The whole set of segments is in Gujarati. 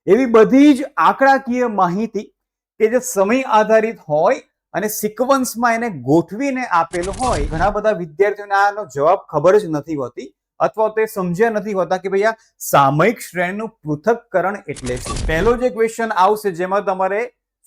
એવી બધી જ આંકડાકીય માહિતી કે જે સમય આધારિત હોય અને સિક્વન્સમાં એને ગોઠવીને આપેલો હોય, ઘણા બધા વિદ્યાર્થીઓને આનો જવાબ ખબર જ નથી હોતી અથવા તે સમજ્યા નથી હોતા કે ભાઈ આ સામયિક શ્રેણીનું પૃથક્કરણ એટલે શું. પહેલો જે ક્વેશ્ચન આવશે જેમાં તમારે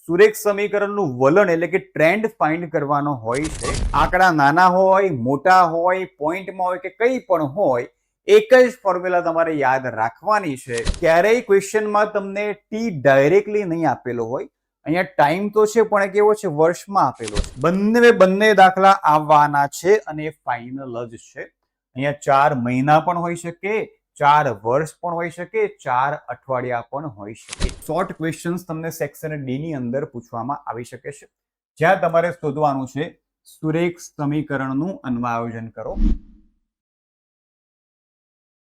સુરેખ સમીકરણનું વલણ એટલે કે ટ્રેન્ડ ફાઇન્ડ કરવાનો હોય છે. આંકડા નાના હોય, મોટા હોય, પોઈન્ટમાં હોય કે કંઈ પણ હોય, એક જ ફોર્મ્યુલા તમારે યાદ રાખવાની છે. ક્યારેય ક્વેશ્ચનમાં તમને ટી ડાયરેક્ટલી નહીં આપેલો હોય, અહીંયા ટાઈમ તો છે પણ કેવો છે, વર્ષમાં આપેલો છે. બંને દાખલા આવવાના છે અને ફાઇનલ જ છે. અહીંયા 4 મહિના પણ હોઈ શકે, 4 વર્ષ પણ હોઈ શકે, 4 અઠવાડિયા પણ હોઈ શકે. શોર્ટ ક્વેશ્ચન્સ તમને સેક્શન ડી ની અંદર પૂછવામાં આવી શકે છે, જ્યાં તમારે શોધવાનું છે સુરેખ સમીકરણનું અન્વયાયોજન કરો.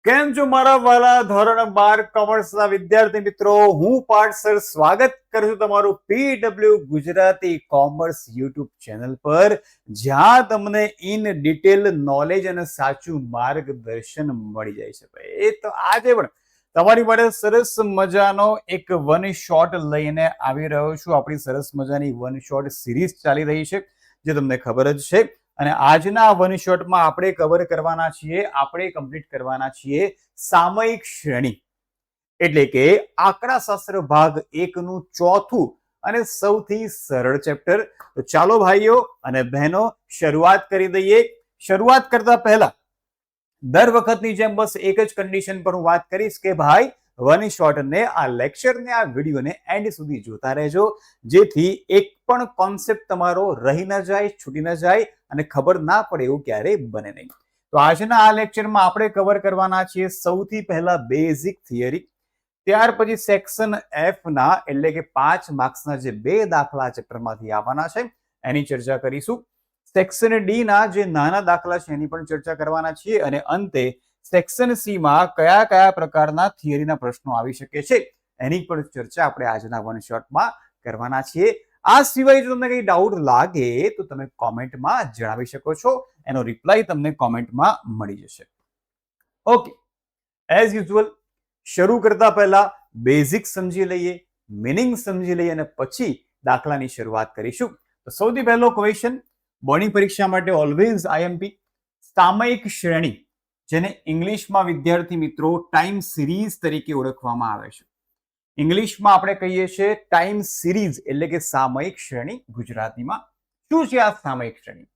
કેમ છો મારા વાલા ધોરણ 12 કોમર્સના વિદ્યાર્થી મિત્રો? હું પાર્થ સર સ્વાગત કરું છું તમારું PW Gujarati commerce YouTube channel પર, જ્યાં તમને ઇન ડિટેલ નોલેજ અને સાચું માર્ગદર્શન મળી જાય છે. ભાઈ તો આજે પણ તમારી માટે સરસ મજાનો એક વન શોટ લઈને આવી રહ્યો છું. આપણી સરસ મજાની વન શોટ સિરીઝ ચાલી રહી છે, જે તમને ખબર જ છે. અને આજના વન શોટમાં આપણે કવર કરવાના છીએ, આપણે કમ્પ્લીટ કરવાના છીએ સામયિક શ્રેણી, એટલે કે આંકડાશાસ્ત્ર ભાગ 1 નું ચોથું અને સૌથી સરળ ચેપ્ટર. તો ચાલો ભાઈઓ અને બહેનો શરૂઆત કરી દઈએ. શરૂઆત કરતા પહેલા દર વખતની જેમ બસ એક જ કન્ડિશન પર હું વાત કરીશ કે ભાઈ વન શોટને, આ લેક્ચરને, આ વિડીયોને એન્ડ સુધી જોતા રહેજો, જેથી એક પણ કોન્સેપ્ટ તમારો રહી ન જાય, છૂટી ન જાય અને ખબર ના પડે એવું ક્યારેય બને નહીં. તો આજના આ લેક્ચરમાં આપણે કવર કરવાના છીએ સૌથી પહેલા બેઝિક થિયરી, ત્યાર પછી સેક્શન એફ ના એટલે કે 5 માર્ક્સના જે 2 દાખલા ચેપ્ટરમાંથી આવવાના છે એની ચર્ચા કરીશું. સેક્શન ડી ના જે નાના દાખલા છે એની પણ ચર્ચા કરવાના છીએ અને અંતે સેક્શન સી માં કયા કયા પ્રકારના થિયરીના પ્રશ્નો આવી શકે છે એની પણ ચર્ચા આપણે આજના વન શોટમાં કરવાના છીએ. આ સિવાય જો તમને કંઈ ડાઉટ લાગે તો તમે કોમેન્ટમાં જણાવી શકો છો, એનો રિપ્લાય તમને કોમેન્ટમાં મળી જશે. ઓકે, એઝ યુઝ્યુઅલ શરૂ કરતા પહેલા બેઝિક સમજી લઈએ, મિનિંગ સમજી લઈએ અને પછી દાખલાની શરૂઆત કરીશું. તો સૌથી પહેલો ક્વેશ્ચન બોર્ડની પરીક્ષા માટે ઓલવેઝ આઈએમપી, સામયિક શ્રેણી, જેને ઇંગ્લિશમાં વિદ્યાર્થી મિત્રો ટાઈમ સિરીઝ તરીકે ઓળખવામાં આવે છે. ઇંગ્લિશમાં આપણે કહીએ છીએ ટાઈમ સિરીઝ એટલે કે સામયિક શ્રેણી. ગુજરાતીમાં શું છે આ સામયિક શ્રેણી?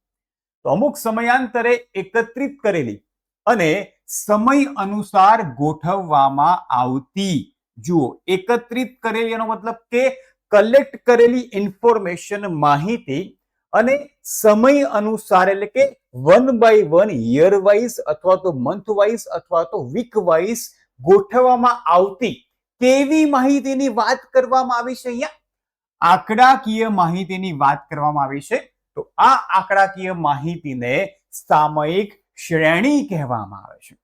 તો અમુક સમયાંતરે એકત્રિત કરેલી અને સમય અનુસાર ગોઠવવામાં આવતી, જુઓ એકત્રિત કરેલી એનો મતલબ કે કલેક્ટ કરેલી ઇન્ફોર્મેશન, માહિતી, અને સમય અનુસાર એટલે કે 1 by 1 યર વાઇઝ અથવા તો મંથ વાઇઝ અથવા તો વીક વાઇઝ ગોઠવવામાં આવતી કેવી માહિતીની વાત કરવામાં આવી છે? અહીંયા આંકડાકીય માહિતીની વાત કરવામાં આવી છે. તો આ આંકડાકીય માહિતીને સામયિક શ્રેણી કહેવામાં આવે છે.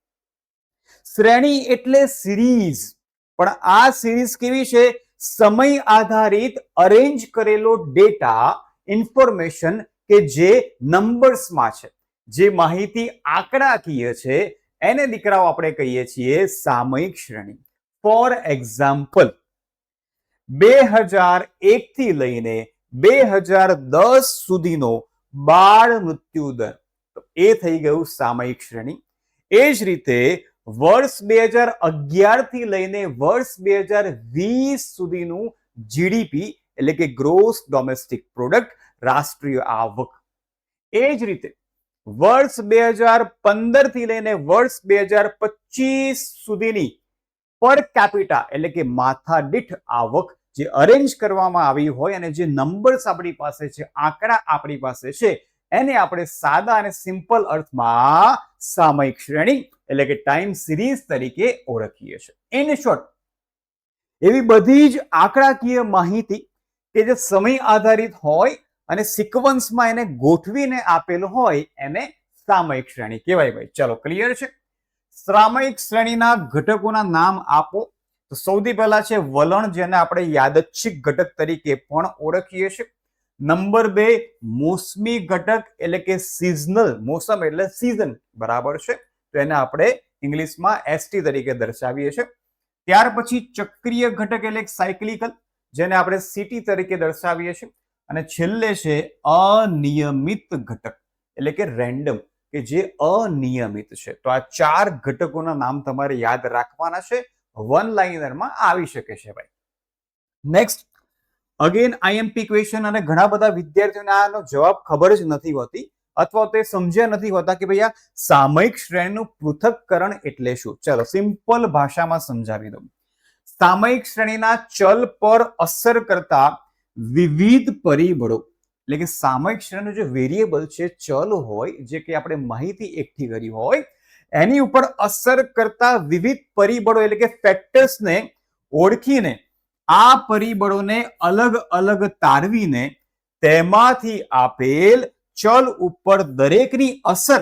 શ્રેણી એટલે સિરીઝ, પણ આ સિરીઝ કેવી છે? સમય આધારિત અરેન્જ કરેલો ડેટા, ઇન્ફોર્મેશન કે જે નંબર્સમાં છે, જે માહિતી આંકડાકીય છે, એને દીકરાઓ આપણે કહીએ છીએ સામયિક શ્રેણી. ફોર એક્ઝામ્પલ, 2001 થી લઈને 2010 સુધીનો બાળ મૃત્યુ દર, તો એ થઈ ગયું સામયિક શ્રેણી. એ જ રીતે વર્ષ 2011 થી લઈને વર્ષ 2020 સુધીનું જીડીપી એટલે કે ગ્રોસ ડોમેસ્ટિક પ્રોડક્ટ, રાષ્ટ્રીય આવક. એ જ રીતે વર્ષ 2015 થી લઈને વર્ષ 2025 સુધીની પર કેપિટા એટલે કે માથા દીઠ આવક જે અરેન્જ કરવામાં આવી હોય અને જે નંબર્સ આપણી પાસે છે, આંકડા આપણી પાસે છે, એને આપણે સાદા અને સિમ્પલ અર્થમાં સામયિક શ્રેણી એટલે કે ટાઈમ સિરીઝ તરીકે ઓળખીએ છીએ. ઇન શોર્ટ, એવી બધી જ આંકડાકીય માહિતી કે જે સમય આધારિત હોય અને સિક્વન્સમાં એને ગોઠવીને આપેલ હોય એને સામયિક શ્રેણી કહેવાય. ભાઈ ચલો, ક્લિયર છે? સામયિક શ્રેણીના ઘટકોના નામ આપો. તો સૌથી પહેલા છે વલણ, જેને આપણે યાદચ્છિક ઘટક તરીકે પણ ઓળખીએ છીએ. નંબર 2 મોસમી ઘટક એટલે કે સિઝનલ, મોસમ એટલે સીઝન, બરાબર છે, તો એને આપણે ઇંગ્લિશમાં એસટી તરીકે દર્શાવીએ છીએ. ત્યાર પછી ચક્રીય ઘટક એટલે સાયક્લિકલ, જેને આપણે સીટી તરીકે દર્શાવીએ છીએ, અને છેલ્લે છે અનિયમિત ઘટક એટલે કે રેન્ડમ, કે જે અનિયમિત છે. તો આ 4 ઘટકોના નામ તમારે યાદ રાખવાના છે, વન લાઇનરમાં આવી શકે છે ભાઈ. નેક્સ્ટ અગેન આઈએમપી ક્વેશ્ચન, અને ઘણા બધા વિદ્યાર્થીઓને આનો જવાબ ખબર જ નથી હોતી અથવા તે સમજ્યા નથી હોતા કે ભાઈ આ સામયિક શ્રેણીનું પૃથક્કરણ એટલે શું. ચલો સિમ્પલ ભાષામાં સમજાવી દઉં. સામયિક શ્રેણીના ચલ પર અસર કરતા વિવિધ પરિબળો, એટલે કે સામયિક શ્રેણીનો જે વેરિયેબલ છે, ચલ હોય, જે કે આપણે માહિતી એકઠી કરી હોય, એની ઉપર અસર કરતા વિવિધ પરિબળો એટલે કે ફેક્ટર્સને ઓળખીને આ પરિબળોને અલગ અલગ તારવીને તેમાંથી આપેલ ચલ ઉપર દરેકની અસર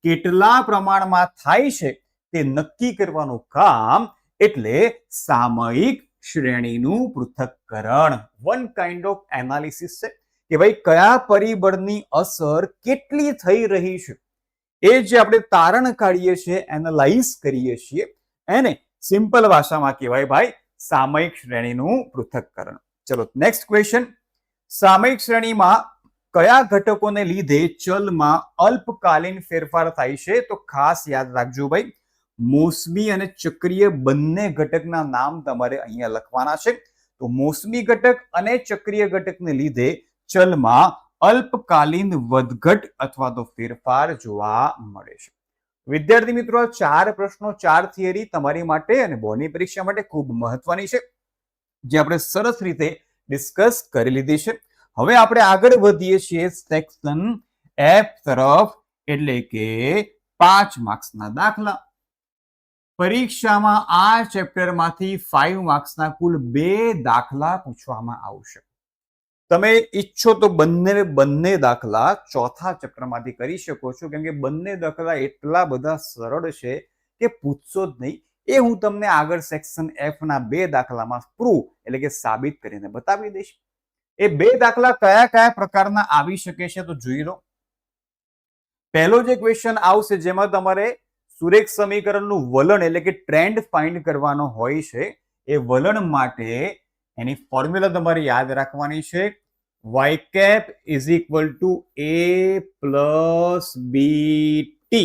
કેટલા પ્રમાણમાં થાય છે તે નક્કી કરવાનું કામ એટલે સામયિક શ્રેણીનું પૃથક્કરણ. વન કાઇન્ડ ઓફ એનાલિસિસ છે કે ભાઈ કયા પરિબળની અસર કેટલી થઈ રહી છે, એ જે આપણે તારણ કાઢીએ છીએ, એનાલાઇઝ કરીએ છીએ, એને સિમ્પલ ભાષામાં કહેવાય ભાઈ સામયિક શ્રેણીનું પૃથક્કરણ. ચલો નેક્સ્ટ ક્વેશ્ચન. સામયિક શ્રેણીમાં કયા ઘટકોને લીધે ચલમાં અલ્પકાલીન ફેરફાર થાય છે? તો ખાસ યાદ રાખજો ભાઈ, મોસમી અને ચક્રીય બંને ઘટકના નામ તમારે અહીંયા લખવાના છે. તો મોસમી ઘટક અને ચક્રીય ઘટકને લીધે ચલમાં અલ્પકાલીન વધઘટ અથવા તો ફેરફાર જોવા મળે છે. વિદ્યાર્થી મિત્રો, 4 પ્રશ્નો 4 થિયરી તમારી માટે અને બોર્ડની પરીક્ષા માટે ખૂબ મહત્વની છે, જે આપણે સરસ રીતે ડિસ્કસ કરી લીધી છે. હવે આપણે આગળ વધીએ છીએ સેક્શન એફ તરફ, એટલે કે 5 માર્ક્સના દાખલા. પરીક્ષામાં આ ચેપ્ટરમાંથી 5 માર્ક્સના કુલ 2 દાખલા પૂછવામાં આવશે. તમે ઈચ્છો તો બંને દાખલા ચોથા ચેપ્ટરમાંથી કરી શકો છો, કેમ કે બંને દાખલા એટલા બધા સરળ છે કે પૂછશો જ નહીં. એ હું તમને આગળ સેક્શન એફ ના 2 દાખલામાં પ્રૂવ એટલે કે સાબિત કરીને બતાવી દઈશ. એ 2 દાખલા કયા કયા પ્રકારના આવી શકે છે તો જોઈ લો. પહેલો જે ક્વેશ્ચન આવશે, જેમાં તમારે સુરેખ સમીકરણનું વલણ એટલે કે ટ્રેન્ડ ફાઇન્ડ કરવાનો હોય છે. એ વલણ માટે એની ફોર્મ્યુલા તમારે યાદ રાખવાની છે. y cap is equal to a plus bt.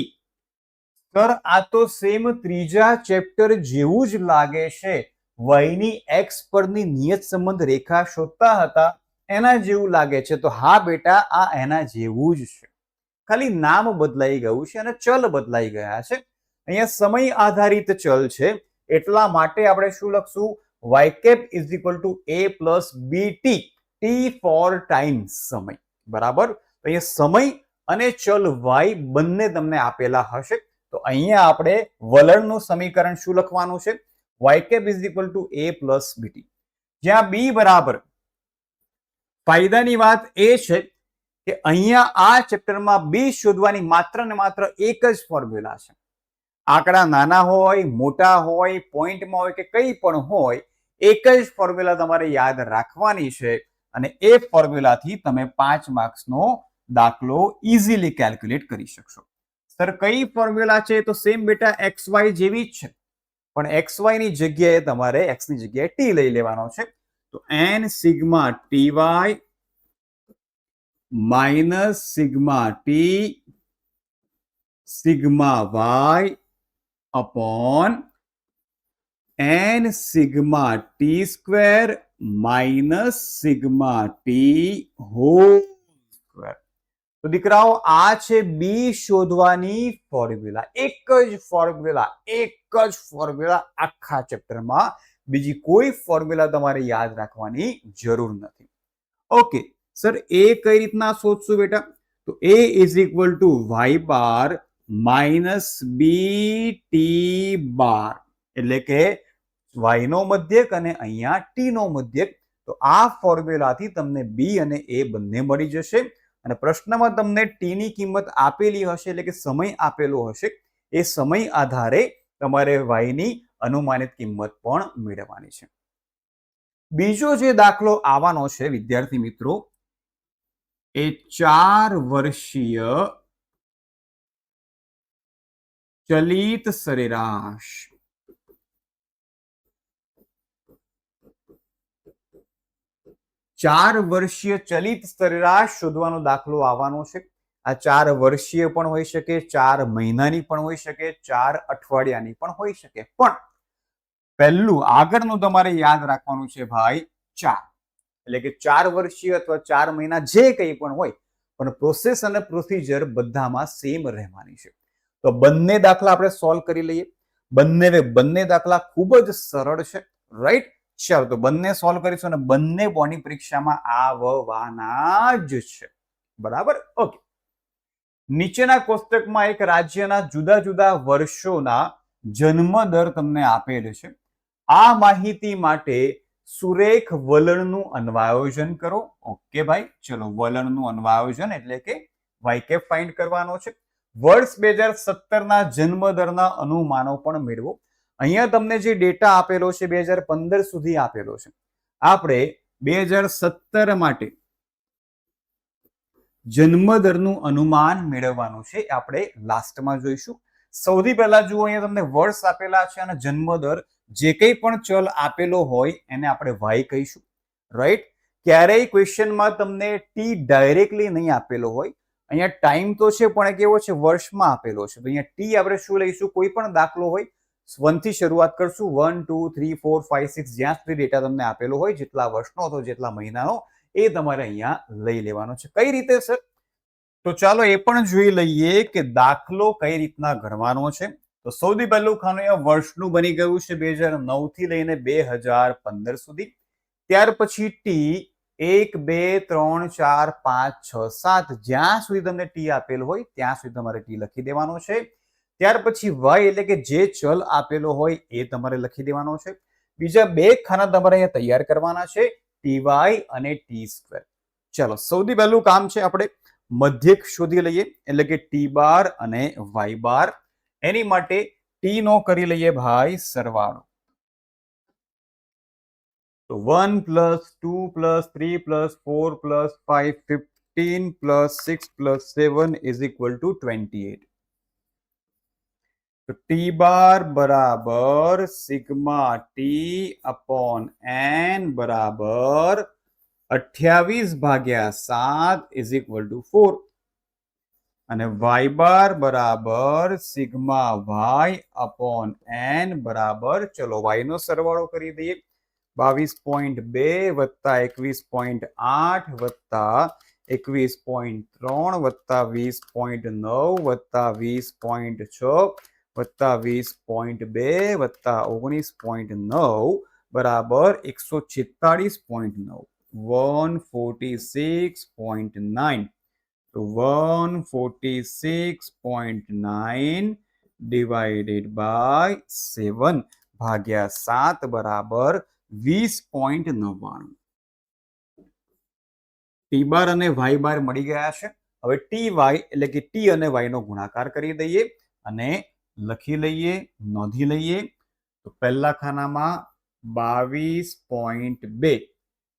Sir આ તો સેમ ત્રીજા ચેપ્ટર જેવું જ લાગે છે. y ની x પરની નિયત સંબંધ રેખા શોધતા હતા એના જેવું લાગે છે. તો હા બેટા, આ એના જેવું જ છે, ખાલી નામ બદલાઈ ગયું છે અને ચલ બદલાઈ ગયા છે. અહીંયા સમય આધારિત ચલ છે, એટલા માટે આપણે શું લખશું? y cap is equal to a plus bt, t for time, સમય. બરાબર. તો અહીંયા સમય અને ચલ y બંને તમને આપેલા હશે. તો અહીંયા આપણે વલણનું સમીકરણ શું લખવાનું છે? y cap is equal to a plus bt, જ્યાં b બરાબર. ફાયદાની વાત એ છે કે અહીંયા આ ચેપ્ટરમાં b શોધવાની માત્ર ને માત્ર એક જ ફોર્મ્યુલા છે. આંકડા નાના હોય, મોટા હોય, પોઈન્ટમાં હોય કે કંઈ પણ હોય, એક જ ફોર્મ્યુલા તમારે યાદ રાખવાની છે, અને એ ફોર્મ્યુલાથી તમે 5 માર્ક્સનો દાખલો ઇઝીલી કેલ્ક્યુલેટ કરી શકશો. સર કઈ ફોર્મ્યુલા છે? તો સેમ બેટા xy જેવી જ છે, પણ xy ની જગ્યાએ તમારે x ની જગ્યાએ t લઈ લેવાનો છે. તો n sigma ty minus sigma t sigma y upon n sigma t square minus sigma t whole square. તો દીકરાઓ, આ છે બી શોધવાની ફોર્મ્યુલા. એક જ ફોર્મ્યુલા આખા ચેપ્ટરમાં, બીજી કોઈ ફોર્મ્યુલા તમારે યાદ રાખવાની જરૂર નથી. ઓકે સર, એ કઈ રીતના શોધશું બેટા? તો a is equal to y bar minus b t bar, એટલે કે y નો મધ્યક અને અહીંયા t નો મધ્યક. તો આ ફોર્મ્યુલાથી તમને b અને a બંને મળી જશે. અને પ્રશ્નમાં તમને t ની કિંમત આપેલી હશે, એટલે કે સમય આપેલો હશે. એ સમય આધારે તમારે y ની અનુમાનિત કિંમત પણ મેળવવાની છે. બીજો જે દાખલો આવવાનો છે વિદ્યાર્થી મિત્રો, એ 4 વર્ષીય ચલિત સરેરાશ. 4 વર્ષીય ચલિત સરેરાશ શોધવાનો દાખલો આવવાનો છે. આ 4 વર્ષીય પણ હોઈ શકે, 4 મહિનાની પણ હોઈ શકે, 4 અઠવાડિયાની પણ હોઈ શકે. પણ પહેલું આગળનું તમારે યાદ રાખવાનું છે ભાઈ 4. એટલે કે 4 વર્ષીય અથવા 4 મહિના જે કંઈ પણ હોય, પણ પ્રોસેસ અને પ્રોસિજર બધામાં સેમ રહેવાની છે. તો બંને દાખલા આપણે સોલ્વ કરી લઈએ. બંને દાખલા ખૂબ જ સરળ છે, રાઈટ? ચાલો તો બંને સોલ્વ કરીશું અને બંને બોર્ડની પરીક્ષામાં આવવાના જ છે. બરાબર? ઓકે. નીચેના કોષ્ટકમાં એક રાજ્યના જુદા જુદા વર્ષોના જન્મ દર તમને આપેલ છે. આ માહિતી માટે સુરેખ વલણનું અન્વયોજન કરો. ઓકે ભાઈ, ચલો વલણનું અન્વયોજન એટલે કે વાયકેફ ફાઇન્ડ કરવાનો છે. વર્ષ 2017 ના જન્મ દરના અનુમાનો પણ મેળવો. અહીંયા તમને જે ડેટા આપેલો છે 2015 સુધી આપેલો છે. આપણે 2017 માટે જન્મદરનું અનુમાન મેળવવાનું છે. આપણે લાસ્ટમાં જોઈશું. સૌથી પહેલા જુઓ, અહીંયા તમને વર્ષ આપેલા છે અને જન્મદર જે કંઈ પણ ચલ આપેલો હોય એને આપણે વાય કહીશું, રાઈટ? ક્યારેય ક્વેશ્ચનમાં તમને ટી ડાયરેક્ટલી નહીં આપેલો હોય. અહીંયા ટાઈમ તો છે પણ કેવો છે, વર્ષમાં આપેલો છે. તો અહીંયા ટી આપણે શું લઈશું? કોઈ પણ દાખલો હોય 1 થી શરૂઆત કરશું. 1 2 3 4 5 6 જ્યાં સુધી ડેટા તમને આપેલો હોય, જેટલા વર્ષનો અથવા જેટલા મહિનાનો, એ તમારે અહીંયા લઈ લેવાનો છે. કઈ રીતે સર? તો ચાલો એ પણ જોઈ લઈએ કે દાખલો કઈ રીતના ગણવાનો છે. તો સૌથી પહેલું ખાનું અહીંયા વર્ષનું બની ગયું છે 2009 થી લઈને 2015 સુધી. ત્યાર પછી ટી 1 2 3 4 5 6 7 જ્યાં સુધી તમને ટી આપેલ હોય ત્યાં સુધી તમારે ટી લખી દેવાનો છે. ત્યાર પછી વાય એટલે કે જે ચલ આપેલો હોય એ તમારે લખી દેવાનો છે. બીજા 2 ખાના તમારે અહીંયા તૈયાર કરવાના છે, ટીવાય અને ટી સ્ક્વેર. ચલો સૌથી પહેલું કામ છે આપણે મધ્યક શોધી લઈએ, એટલે કે ટી બાર અને વાય બાર. એની માટે ટી નો કરી લઈએ ભાઈ સરવાળો. તો 1 + 2 + 3 + 4 + 5 15 + 6 + 7 = 28. તો ટી બાર બરાબર સિગ્મા ટી અપોન એન બરાબર 28/7 = 4. અને વાય બાર બરાબર સિગ્મા વાય અપોન એન બરાબર, ચલો વાય નો સરવાળો કરી દઈએ. 22.2 વત્તા 21.8 વત્તા 21.3 વત્તા 20.9 વત્તા 20.6 વત્તા 20.2 વત્તા 19.9 બરાબર 146.9. 146.9. તો 146.9 ડિવાઇડેડ બાય 7 ભાગ્યા 7 બરાબર 20.99. ટી બાર અને વાય બાર મળી ગયા છે. હવે ટી વાય એટલે કે ટી અને વાય નો ગુણાકાર કરી દઈએ અને લખી લઈએ, નોંધી લઈએ. તો પહેલા ખાનામાં 22.2,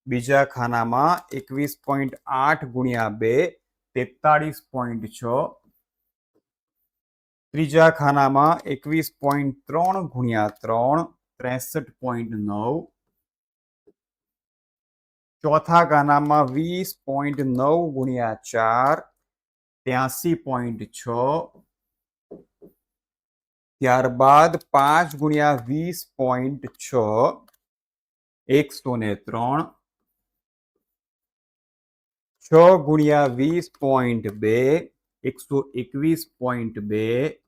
બીજા ખાનામાં 21.8 ગુણ્યા 2 43.6, ત્રીજા ખાનામાં 21.3 ગુણ્યા 3 63.9, ચોથા ખાનામાં 20.9 ગુણ્યા 4 83.6, ત્યારબાદ 5 ગુણ્યા 20.6 103, 6 ગુણ્યા 20.2 121.2,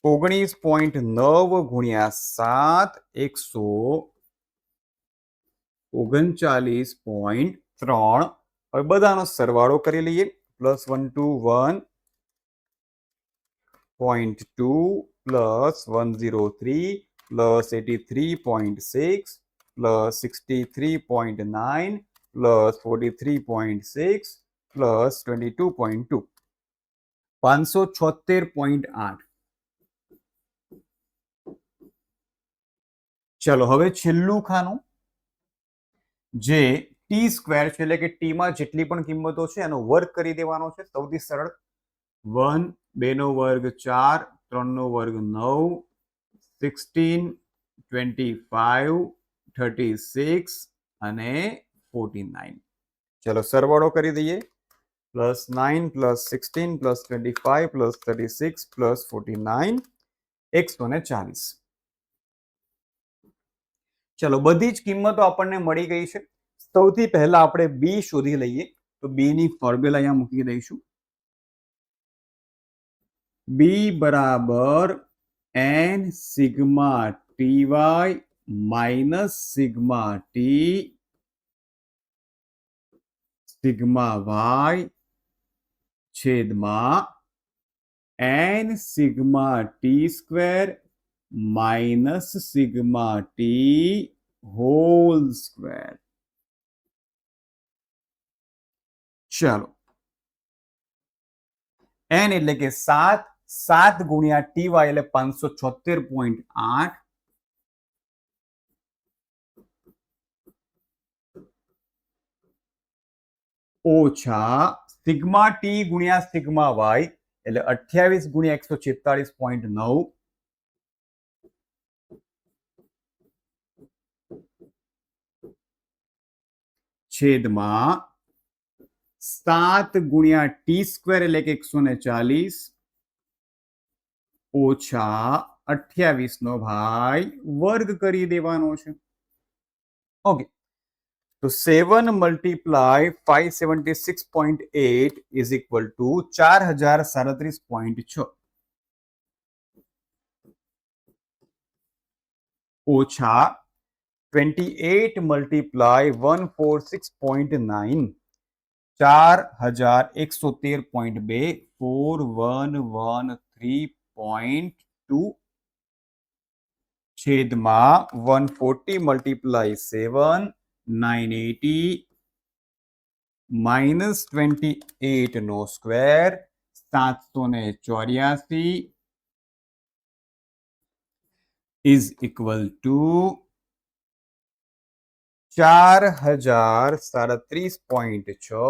19.9 ગુણ્યા 7 139.3. હવે બધાનો સરવાળો કરી લઈએ. +121.2 +103 +83.6 +63.9 +43.6 +22.2 576.8. ચલો હવે છેલ્લું ખાનું જે ટી સ્ક્વેર છે, એટલે કે ટી માં જેટલી પણ કિંમતો છે એનો વર્ગ કરી દેવાનો છે. સૌથી સરળ 1 2 નો વર્ગ 4 3 નો વર્ગ 9 16 25 36 અને 49. ચલો સરવાળો કરી દઈએ. +9 +16 +25 +36 +49 140. ચલો બધી જ કિંમતો આપણને મળી ગઈ છે. સૌથી પહેલા આપણે બી શોધી લઈએ. તો બી ની ફોર્મ્યુલા અહીંયા મૂકી દઈશું. બી બરાબર n sigma ty minus sigma T sigma y છેદમાં n sigma T square minus sigma T whole square. ચાલો n એટલે કે 7, 7 ગુણ્યા ty એટલે 576.8 ઓછા સિગ્મા ટી ગુણ્યા સિગ્મા y એટલે 28 ગુણ્યા 146.9 છેદમાં 7 ગુણ્યા ટી સ્ક્વેર એટલે કે 140 ઓછા 28 નો ભાઈ વર્ગ કરી દેવાનો છે. ઓકે, તો 7 મલ્ટીપ્લાય 576.8 ઇઝ ઇક્વલ ટુ 4037.6 ઓછા 28 મલ્ટીપ્લાય 146.9 4113.2 4113.2 છેદમાં 140 મલ્ટીપ્લાય 7 980 માઇનસ 28 નો સ્ક્વેર 784 ઇઝ ઇક્વલ ટુ 4037.6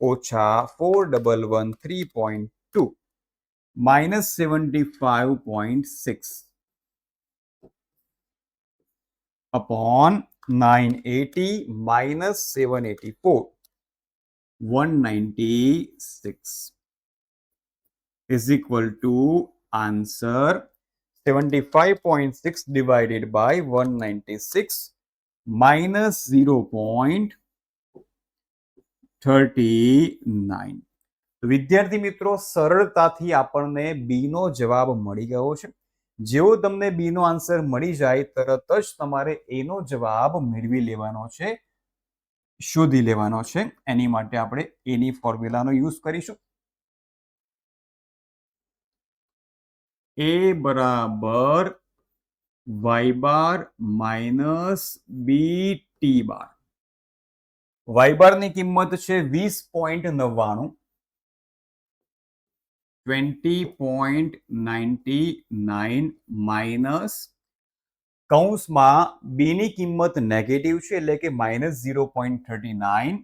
ઓછા 4113.2 minus 75.6 upon 980 minus 784 196 is equal to answer 75.6 divided by 196 minus 0.39. વિદ્યાર્થી મિત્રો સરળતાથી આપણને બી નો જવાબ મળી ગયો છે. જેવો તમને બી નો આન્સર મળી જાય તરત જ તમારે એ નો જવાબ મેળવી લેવાનો છે, શોધી લેવાનો છે. એની માટે આપણે એની ફોર્મ્યુલાનો યુઝ કરીશું. એ બરાબર y bar minus b t બાર. y બાર ની કિંમત છે 20.99 20.99 માઇનસ કૌંસમાં બી ની કિંમત નેગેટિવ છે એટલે કે માઇનસ 0.39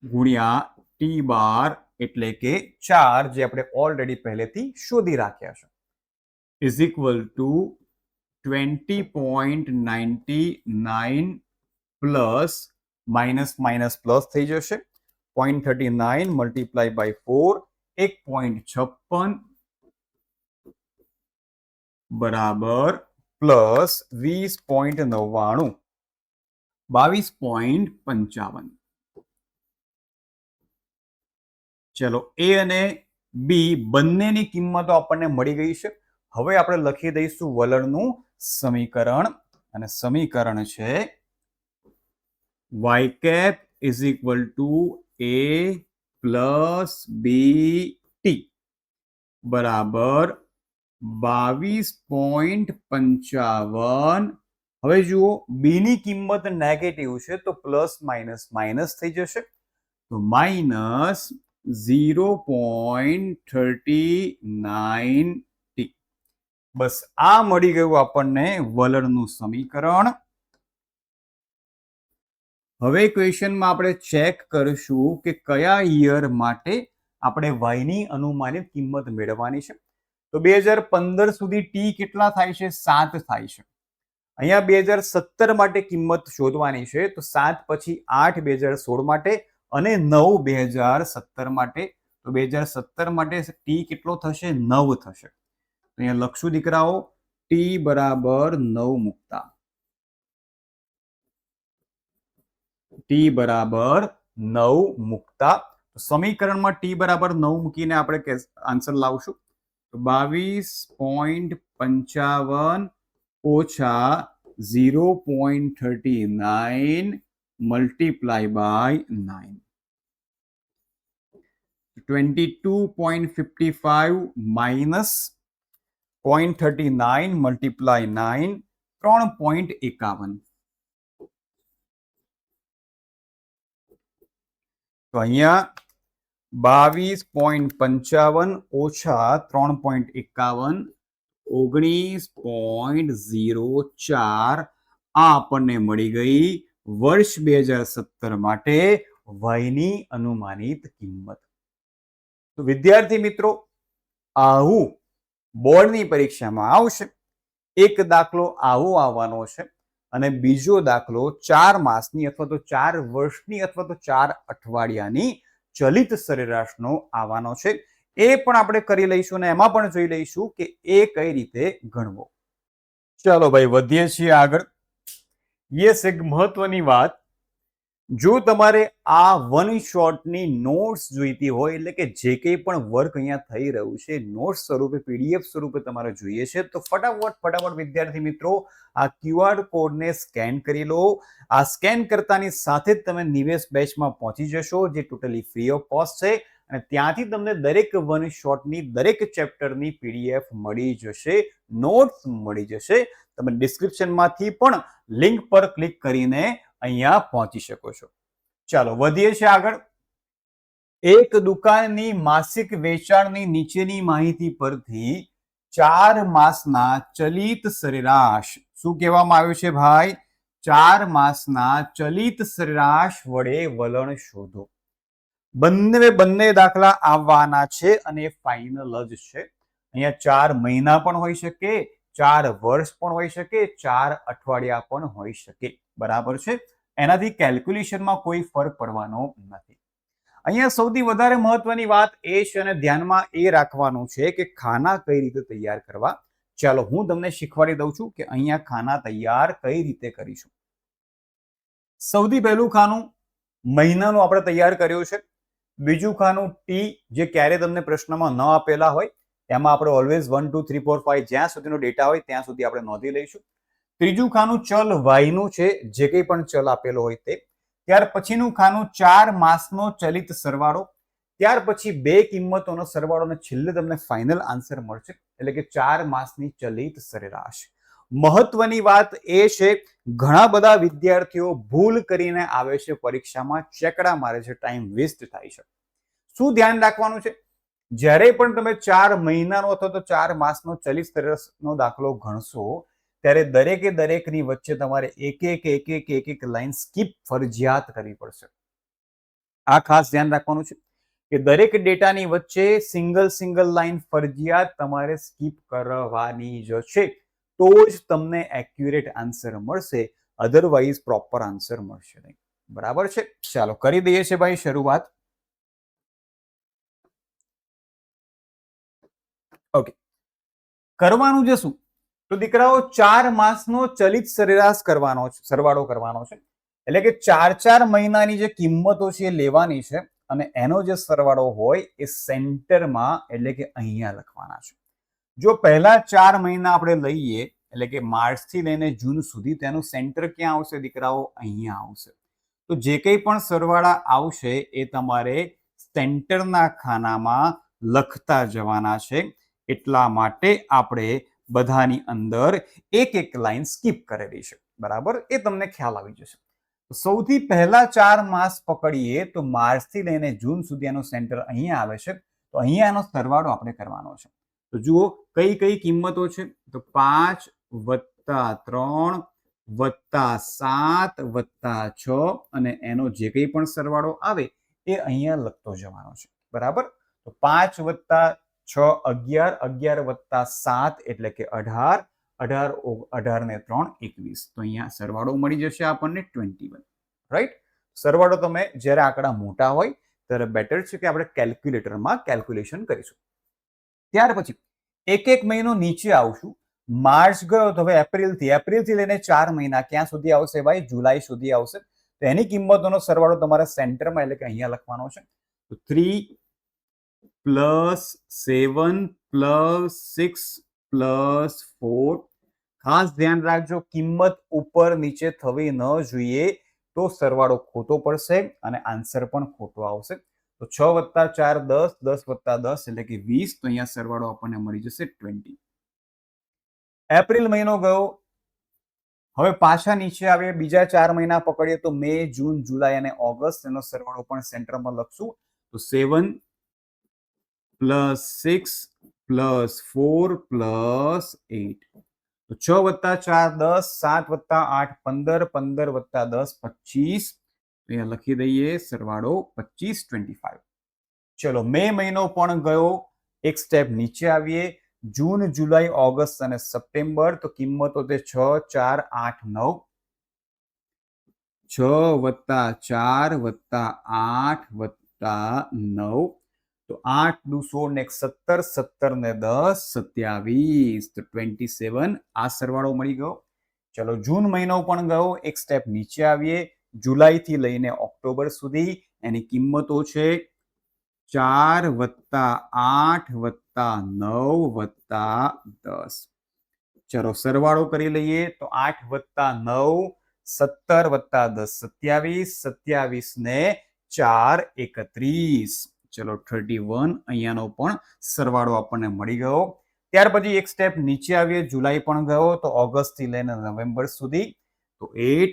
ગુણ્યા ટી બાર એટલે કે 4 જે આપણે ઓલરેડી પહેલેથી શોધી રાખ્યા છે is equal two 20.99 plus minus minus plus થઈ જશે 0.39 મલ્ટીપ્લાય બાય 4 1.56 બરાબર પ્લસ 20.99 22.55. ચલો એ અને બી બંનેની કિંમતો આપણને મળી ગઈ છે. હવે આપણે લખી દઈશું વલણનું સમીકરણ અને સમીકરણ છે y cap is equal to a plus b t બરાબર 22.55. હવે જુઓ બી ની કિંમત નેગેટિવ છે તો પ્લસ માઇનસ માઇનસ થઈ જશે તો માઇનસ 0.39 t. બસ આ મળી ગયું આપણને વલણનું સમીકરણ. હવે ક્વેશ્ચનમાં આપણે ચેક કરીશું કે કયા યર માટે આપણે y ની અનુમાનિત કિંમત મેળવવાની છે. તો 2015 સુધી ટી કેટલા થાય છે? 7 થાય છે. અહીંયા 2017 માટે કિંમત શોધવાની છે, તો 7 પછી 8 2016 માટે અને 9 2017 માટે. તો 2017 માટે ટી કેટલો થશે? 9 થશે. તો અહીંયા લખશું દીકરાઓ, ટી બરાબર 9 મૂકતા, ટી બરાબર 9 મૂકતા સમીકરણમાં ટી બરાબર 9 મૂકીને આપણે આન્સર લાવશું. તો 22.55 ઓછા 0.39 મલ્ટીપ્લાય બાય 9, 22.55 માઇનસ 0.39 મલ્ટીપ્લાય 9, 3.51. તો અહીંયા 22.55 ઓછા 3.51, 19.04 આ આપણને મળી ગઈ વર્ષ 2017 માટે વયની અનુમાનિત કિંમત. તો વિદ્યાર્થી મિત્રો, આવું બોર્ડની પરીક્ષામાં આવશે. એક દાખલો આવો આવવાનો છે અને બીજો દાખલો 4 માસની અથવા તો 4 વર્ષની અથવા તો 4 અઠવાડિયાની ચલિત સરેરાશનો આવવાનો છે. એ પણ આપણે કરી લઈશું અને એમાં પણ જોઈ લઈશું કે એ કઈ રીતે ગણવો. ચાલો ભાઈ, વધીએ છીએ આગળ. યસ, એક મહત્વની વાત, જો તમારે આ વન શોટની નોટ્સ જોઈતી હોય, એટલે કે જે કંઈ પણ વર્ક અહીંયા થઈ રહ્યું છે નોટ્સ સ્વરૂપે, પીડીએફ સ્વરૂપે તમારે જોઈએ છે, તો ફટાફટ વિદ્યાર્થી મિત્રો આ QR કોડને સ્કેન કરી લો. આ સ્કેન કરતાની સાથે જ તમે નિવેશ બેચમાં પહોંચી જશો, જે ટોટલી ફ્રી ઓફ કોસ્ટ છે, અને ત્યાંથી તમને દરેક વન શોટની દરેક ચેપ્ટરની PDF મળી જશે, નોટ્સ મળી જશે. તમે ડિસ્ક્રિપ્શનમાંથી પણ લિંક પર ક્લિક કરીને અહીંયા પહોંચી શકો છો. ચાલો વધીએ છીએ આગળ. એક દુકાનની માસિક વેચાણની નીચેની માહિતી પરથી 4 માસના ચલિત સરેરાશ, શું કહેવામાં આવ્યું છે ભાઈ? 4 માસના ચલિત સરેરાશ વડે વલણ શોધો. બંને દાખલા આવવાના છે અને ફાઇનલ જ છે. અહીંયા 4 મહિના પણ હોઈ શકે, 4 વર્ષ પણ હોઈ શકે, 4 અઠવાડિયા પણ હોઈ શકે. બરાબર છે? એનાથી કેલ્ક્યુલેશનમાં કોઈ ફરક પડવાનો નથી. અહીંયા સૌથી વધારે મહત્વની વાત એ છે અને ધ્યાનમાં એ રાખવાનું છે કે ખાના કઈ રીતે તૈયાર કરવા. ચાલો હું તમને શીખવાડી દઉં છું કે અહીંયા ખાના તૈયાર કઈ રીતે કરીશું. સૌથી પહેલું ખાનું મહિનાનું આપણે તૈયાર કર્યું છે. બીજું ખાનું ટી, જે ક્યારે તમને પ્રશ્નમાં ન આપેલા હોય, એમાં આપણે ઓલવેઝ 1 2 3 4 5 જ્યાં સુધીનો ડેટા હોય ત્યાં સુધી આપણે નોંધી લઈશું. ત્રીજું ખાનું ચલ વાયનું છે, જે કંઈ પણ ચલ આપેલો હોય તે. ત્યાર પછીનું ખાનું 4 માસનો ચલિત સરવાળો. ત્યાર પછી 2 કિંમતોનો સરવાળો અને છેલ્લે તમને ફાઇનલ આન્સર મળશે, એટલે કે 4 માસની ચલિત સરેરાશ. મહત્વની વાત એ છે, ઘણા બધા વિદ્યાર્થીઓ ભૂલ કરીને આવે છે પરીક્ષામાં, ચેકડા મારે છે, ટાઈમ વેસ્ટ થાય છે. શું ધ્યાન રાખવાનું છે? જ્યારે પણ તમે 4 મહિનાનો અથવા તો 4 માસનો ચલિત સરેરાશનો દાખલો ગણશો, ત્યારે દરેકની વચ્ચે તમારે એક લાઈન સ્કીપ ફરજિયાત કરવી પડશે. આ ખાસ ધ્યાન રાખવાનું છે કે દરેક ડેટાની વચ્ચે સિંગલ લાઈન ફરજિયાત તમારે સ્કીપ કરવાની જ છે, તો જ તમને એક્યુરેટ આન્સર મળશે, અધરવાઇઝ પ્રોપર આન્સર મળશે નહીં. બરાબર છે? ચાલો કરી દઈએ છીએ ભાઈ શરૂઆત. ઓકે, કરવાનું છે શું? તો દીકરાઓ 4 માસનો ચલિત સરેરાશ કરવાનો છે, સરવાળો કરવાનો છે. એટલે કે 4 મહિનાની જે કિંમતો છે એ લેવાની છે અને એનો જે સરવાળો હોય એ સેન્ટરમાં, એટલે કે અહીંયા લખવાના છે. જો પહેલા 4 મહિના આપણે લઈએ, એટલે કે માર્ચથી લઈને જૂન સુધી, તેનું સેન્ટર ક્યાં આવશે દીકરાઓ? અહીંયા આવશે. તો જે કંઈ પણ સરવાળા આવશે એ તમારે સેન્ટરના ખાનામાં લખતા જવાના છે. એટલા માટે આપણે બધાની અંદર એક લાઈન સ્કીપ કરેલી છે. બરાબર? એ તમને ખ્યાલ આવી જશે. સૌથી પહેલા 4 માસ પકડીએ તો માર્ચથી લઈને જૂન સુધી એનો સેન્ટર અહીંયા આવે છે. તો અહીંયા એનો સરવાળો આપણે કરવાનો છે. તો જુઓ કઈ કિંમતો છે, તો 5 + 3 + 7 + 6 અને એનો જે કંઈ પણ સરવાળો આવે એ અહીંયા લખતો જવાનો છે. બરાબર? તો 5 + 6 11, 11 + 7 એટલે કે 18, 18 ને 3 21. તો અહીંયા સરવાળો મળી જશે આપણને 21, રાઈટ. સરવાળો તમે જ્યારે આંકડા મોટા હોય ત્યારે બેટર છે કે આપણે કેલ્ક્યુલેટરમાં કેલ્ક્યુલેશન કરીશું. ત્યાર પછી એક એક મહિનો નીચે આવશું. માર્ચ ગયો તો હવે એપ્રિલથી લઈને 4 મહિના ક્યાં સુધી આવશે ભાઈ? જુલાઈ સુધી આવશે. તો એની કિંમતોનો સરવાળો તમારે સેન્ટરમાં એટલે કે અહીંયા લખવાનો છે. તો 3 + 7 + 6 + 4. ખાસ ધ્યાન રાખજો, કિંમત ઉપર નીચે થવી ન જોઈએ, તો સરવાળો ખોટો પડશે અને આન્સર પણ ખોટો આવશે. તો 6 + 4 10, 10 + 10 એટલે કે 20. તો અહીંયા સરવાળો આપણને મળી જશે 20. એપ્રિલ મહિનો ગયો. હવે પાછા નીચે આવે, બીજા 4 મહિના પકડીએ તો મે, જૂન, જુલાઈ અને ઓગસ્ટ. એનો સરવાળો પણ સેન્ટરમાં લખશું. તો 7 + 6 + 4 + 8. તો 6 + 4 10, 7 + 8 15, 15 + 10 25. અહીંયા લખી દઈએ સરવાળો 25 25. ચલો, મે મહિનો પણ ગયો. એક સ્ટેપ નીચે આવીએ. જૂન, જુલાઈ, ઓગસ્ટ અને સપ્ટેમ્બર. તો કિંમતો તે 6 4 8 9. 6 + 4 + 8 + 9. તો 8 દુ 16 ને 17, 17 ને 10 27. તો 27 આ સરવાળો મળી ગયો. ચલો, જૂન મહિનો પણ ગયો. એક સ્ટેપ નીચે આવીએ. જુલાઈથી લઈને ઓક્ટોબર સુધી એની કિંમતો છે 4 + 8 + 9 + 10. ચલો, સરવાળો કરી લઈએ. તો 8 + 9 17 + 10 27, 27 ને 4 31. ચલો, 31 અહીંયાનો પણ સરવાળો આપણને મળી ગયો. ત્યાર પછી એક સ્ટેપ નીચે આવીએ. જુલાઈ પણ ગયો. તો ઓગસ્ટ થી લઈને નવેમ્બર સુધી. તો 8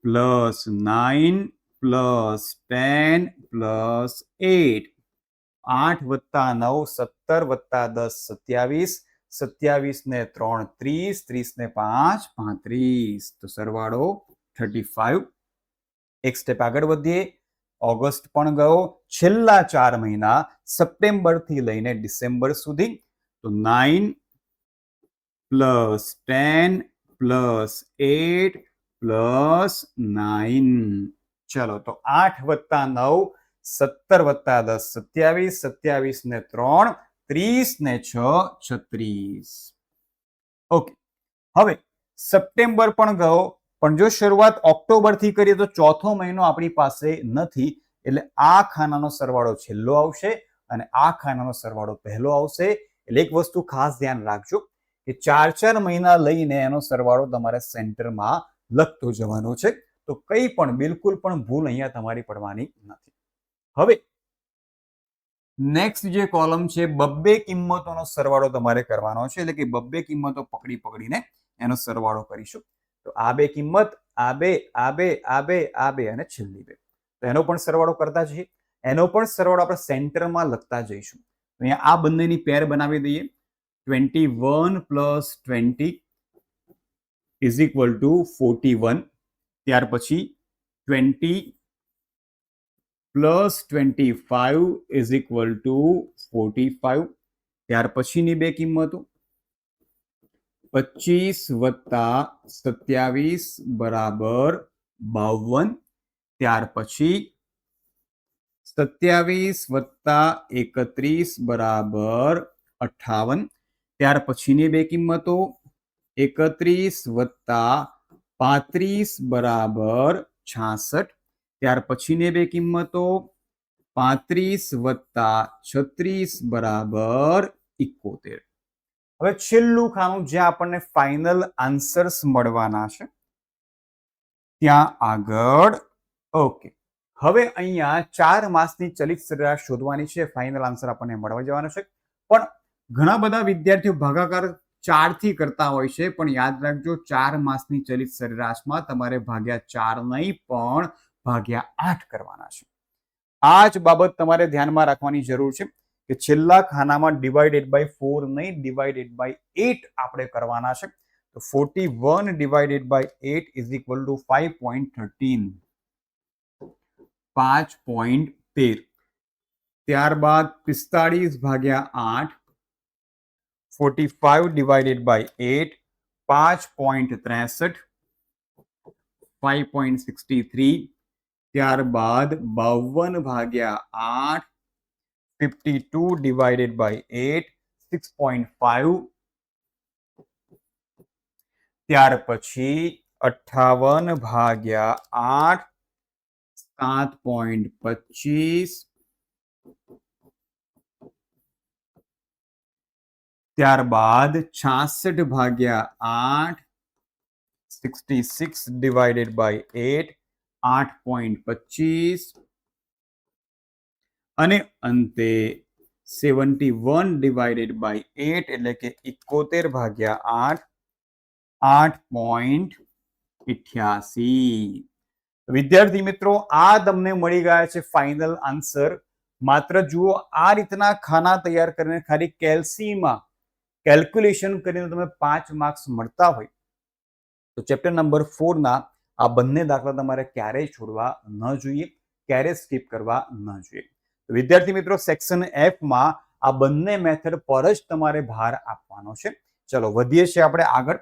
+ 9 + 10 + 8. 8 + 9 17 + 10 27, 27 ને 3 30, 30 ને 5 35. તો સરવાળો 35. એક સ્ટેપ આગળ વધીએ. ઓગસ્ટ પણ ગયો. છેલ્લા 4 મહિના સપ્ટેમ્બર થી લઈને ડિસેમ્બર સુધી. તો 9 + 10 + 8 + 9. ચલો, તો 8 + 9 17 + 10 27, 27 ને 3 30 ને 6 36. ઓકે, હવે સપ્ટેમ્બર પણ ગયો. પણ જો શરૂઆત ઓક્ટોબર થી કરીએ તો ચોથો મહિનો આપણી પાસે નથી, એટલે આ ખાનાનો સરવાળો છેલ્લો આવશે અને આ ખાનાનો સરવાળો પહેલો આવશે. એટલે એક વસ્તુ ખાસ ધ્યાન રાખજો કે 4 મહિના લઈને એનો સરવાળો તમારે સેન્ટરમાં લખતો જવાનો છે. તો કંઈ પણ બિલકુલ પણ ભૂલ અહીંયા તમારી પડવાની નથી. હવે નેક્સ્ટ જે કોલમ છે, બબ્બે કિંમતોનો સરવાળો તમારે કરવાનો છે. એટલે કે બબ્બે કિંમતો પકડીને એનો સરવાળો કરીશું. તો આ બે કિંમત, આ બે, આ બે, આ બે, આ બે અને છેલ્લી બે. તો એનો પણ સરવાળો કરતા જઈએ. એનો પણ સરવાળો આપણે સેન્ટરમાં લખતા જઈશું. તો અહીંયા આ બંનેની પેર બનાવી દઈએ. 21 + 20 = 41. ત્યાર પછી 20 + 25 = 45. ત્યાર પછીની બે કિંમતો 25 + 27 = 52. ત્યાર પછી 27 + 31 = 58. ત્યાર પછીની બે કિંમતો 31 + 35 = 66. ત્યાર પછીની બે કિંમતો 35 + 36 = 71. હવે છેલ્લું ખાનું જ્યાં આપણને ફાઇનલ આન્સર્સ મળવાના છે ત્યાં આગળ. ઓકે, હવે અહીંયા 4 માસની ચલિત સરેરાશ શોધવાની છે. ફાઇનલ આન્સર આપણને મળવા જવાનો છે. પણ ઘણા બધા વિદ્યાર્થીઓ ભાગાકાર 4 થી કરતા હોય છે. પણ યાદ રાખજો, 4 માસની ચલિત સરેરાશમાં તમારે ભાગ્યા 4 નહીં પણ ભાગ્યા 8 કરવાના છે. આ જ બાબત તમારે ધ્યાનમાં રાખવાની જરૂર છે કે છેલ્લા ખાનામાં ડિવાઇડેડ બાય 4 નહીં, ડિવાઇડેડ બાય 8 આપણે કરવાના છે. તો 41 ડિવાઇડેડ બાય 8 = 5.13. 5.13. ત્યારબાદ 45 ભાગ્યા 8 45 ડિવાઇડેડ બાય 8 5.63 5.63 ત્યારબાદ 52 ભાગ્યા 8 52 ડિવાઇડેડ બાય 8 6.5 ત્યાર પછી 58 ભાગ્યા 8 7.25 ત્યારબાદ 66 ભાગ્યા 8 66 ડિવાઇડેડ બાય 8 8.25 અને અંતે 71 ડિવાઇડેડ બાય 8 એટલે કે 71 ભાગ્યા 8 8.88. વિદ્યાર્થી મિત્રો, આ તમને મળી ગયા છે ફાઇનલ આન્સર. માત્ર જુઓ, આ રીતના ખાના તૈયાર કરીને ખાલી કેલ્સીમાં કેલ્ક્યુલેશન કરીને તમે 5 માર્ક્સ મળતા હોય તો ચેપ્ટર નંબર 4 ના આ બંને દાખલા તમારે ક્યારેય છોડવા ન જોઈએ, ક્યારેય સ્કીપ કરવા ન જોઈએ. વિદ્યાર્થી મિત્રો, સેક્શન એફ માં આ બંને મેથડ પર જ તમારે ભાર આપવાનો છે. ચલો વધીએ છીએ આપણે આગળ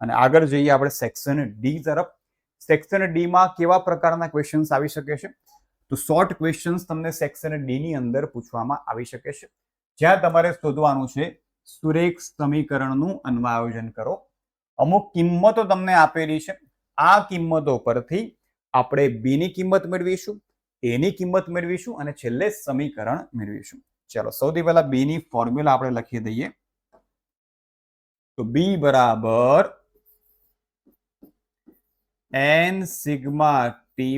અને આગળ જઈએ આપણે સેક્શન ડી તરફ. સેક્શન ડી માં કેવા પ્રકારના ક્વેશ્ચન્સ આવી શકે છે? તો શોર્ટ ક્વેશ્ચન્સ તમને સેક્શન ડી ની અંદર પૂછવામાં આવી શકે છે, જ્યાં તમારે શોધવાનું છે સુરેખ સમીકરણનું અન્વયાયોજન કરો. અમુક કિંમતો તમને આપેલી છે, આ કિંમતો પરથી આપણે બી ની કિંમત મેળવીશું, એ ની કિંમત મેળવીશું અને છેલ્લે સમીકરણ મેળવીશું. ચાલો સૌથી પહેલા બી ની ફોર્મ્યુલા આપણે લખી દઈએ. તો બી બરાબર n sigma ty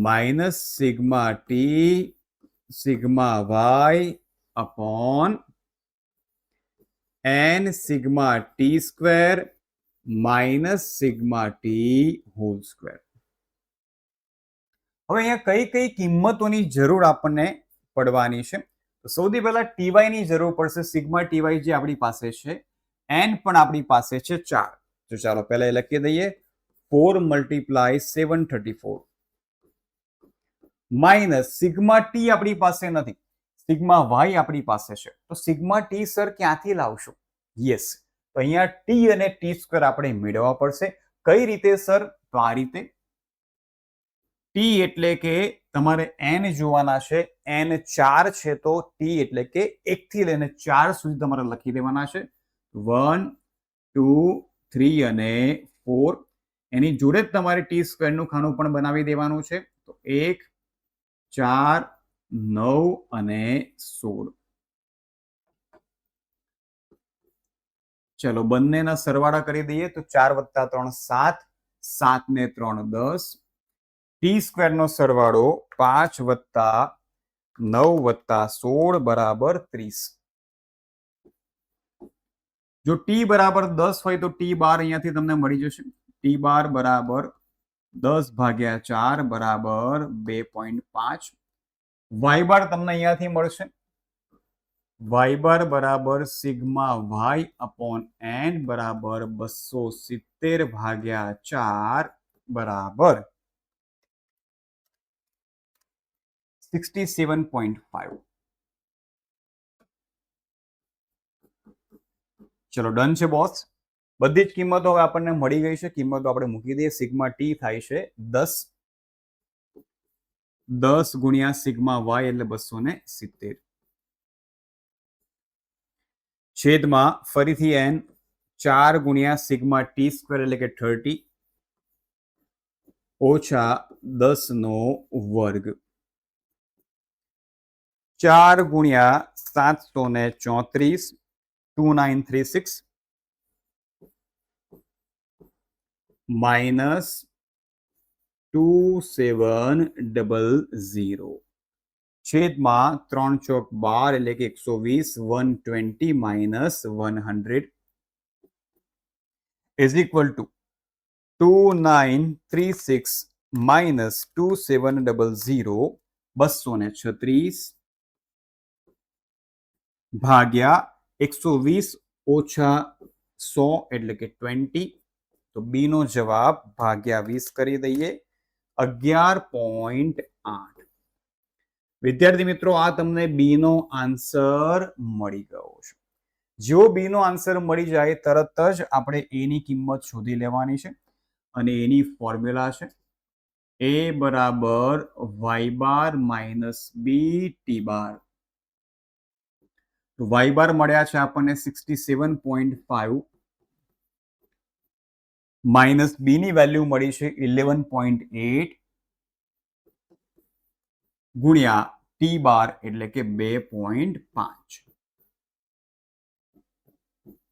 minus sigma T sigma y upon n sigma T square minus sigma T whole square. હવે અહીંયા કઈ કઈ કિંમતોની જરૂર આપણને પડવાની છે? તો સૌથી પહેલા ટીવાય ની જરૂર પડશે. સિગ્મા ટીવાય જે આપણી પાસે છે, n પણ આપણી પાસે છે 4. તો ચાલો પહેલા એ લખી દઈએ. 4 મલ્ટીપ્લાય 734 માઇનસ સિગ્મા ટી આપણી પાસે નથી, સિગ્મા વાય આપણી પાસે છે. તો સિગ્મા ટી સર ક્યાંથી લાવશું? યસ, તો અહીંયા ટી અને ટી સ્ક્વેર આપણે મેળવવા પડશે. કઈ રીતે સર? તો આ રીતે. ટી એટલે કે તમારે n જોવાના છે, n 4 છે તો ટી એટલે કે 1 થી લઈને 4 સુધી તમારે લખી દેવાના છે. 1 2 3 અને 4. એની જોડે જ તમારે ટી સ્ક્વેર નું ખાનું પણ બનાવી દેવાનું છે. તો 1 4 9 અને 16. ચલો બંનેના સરવાળા કરી દઈએ. તો 4 + 3 7, 7 ને 3 10. ટી સ્ક્વેર નો સરવાળો 5 + 9 + 16 બરાબર 30. જો ટી બરાબર 10 હોય તો ટી બાર અહીંયાથી તમને મળી જશે. ટી બાર બરાબર 10 ભાગ્યા 4 બરાબર 2.5. વાય બાર તમને અહીંયાથી મળશે. વાય બાર બરાબર સિગ્મા વાય અપોન એન બરાબર 270 ભાગ્યા 4 બરાબર 67.5. ચલો ડન છે બોસ. બધી જ કિંમતો હવે આપણને મળી ગઈ છે. કિંમતો આપણે મૂકી દઈએ. સિગ્મા ટી થાય છે 10 ગુણ્યા સિગ્મા વાય એટલે 270 છેદમાં ફરીથી n 4 ગુણ્યા સિગ્મા ટી સ્ક્વેર એટલે કે 30 ઓછા 10 નો વર્ગ 4 ગુણ્યા 734 2936 માઇનસ 2700 છેદમાં 3 ચોક 12 એટલે કે 120 120 minus 100 is equal two 2936 minus 2700 236 ભાગ્યા 120 ઓછા 100 એટલે કે 20. તો બી નો જવાબ ભાગ્યા 20 કરી દઈએ 11.8. વિદ્યાર્થી મિત્રો, આ તમને બી નો આન્સર મળી ગયો છે. જો બી નો આન્સર મળી જાય તરત જ આપણે એ ની કિંમત શોધી લેવાની છે અને એની ફોર્મ્યુલા છે a બરાબર y bar minus b t બાર. તો y બાર મળ્યા છે આપણને 67.5 માઇનસ બી ની વેલ્યુ મળી છે 11.8 ગુણ્યા ટી બાર એટલે કે 2.5.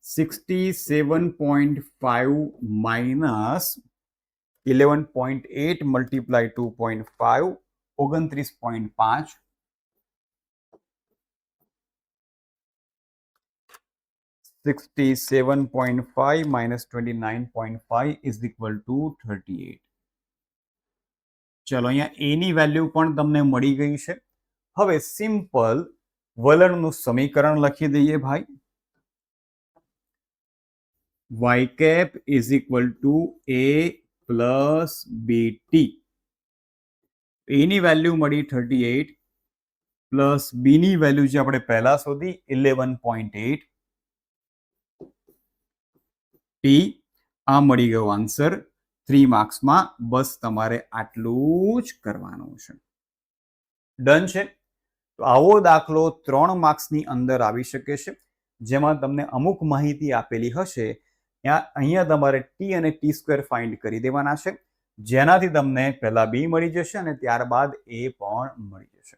67.5 minus 11.8 multiply 2.5 29.5 67.5 minus 29.5 is equal to 38. ચલો અહીંયા a ની વેલ્યુ પણ તમને મળી ગઈ છે. હવે સિમ્પલ વલણનું સમીકરણ લખી દઈએ ભાઈ. y cap is equal to a plus bt. a ની વેલ્યુ મળી 38 પ્લસ b ની વેલ્યુ જે આપણે પહેલા શોધી 11.8 t. આ મળી ગયો આન્સર 3 માર્ક્સમાં. બસ તમારે આટલું જ કરવાનું છે. ડન છે. તો આવો દાખલો 3 માર્ક્સની અંદર આવી શકે છે, જેમાં તમને અમુક માહિતી આપેલી હશે. અહીંયા તમારે ટી અને ટી સ્ક્વેર ફાઇન્ડ કરી દેવાના છે, જેનાથી તમને પહેલા બી મળી જશે અને ત્યારબાદ એ પણ મળી જશે.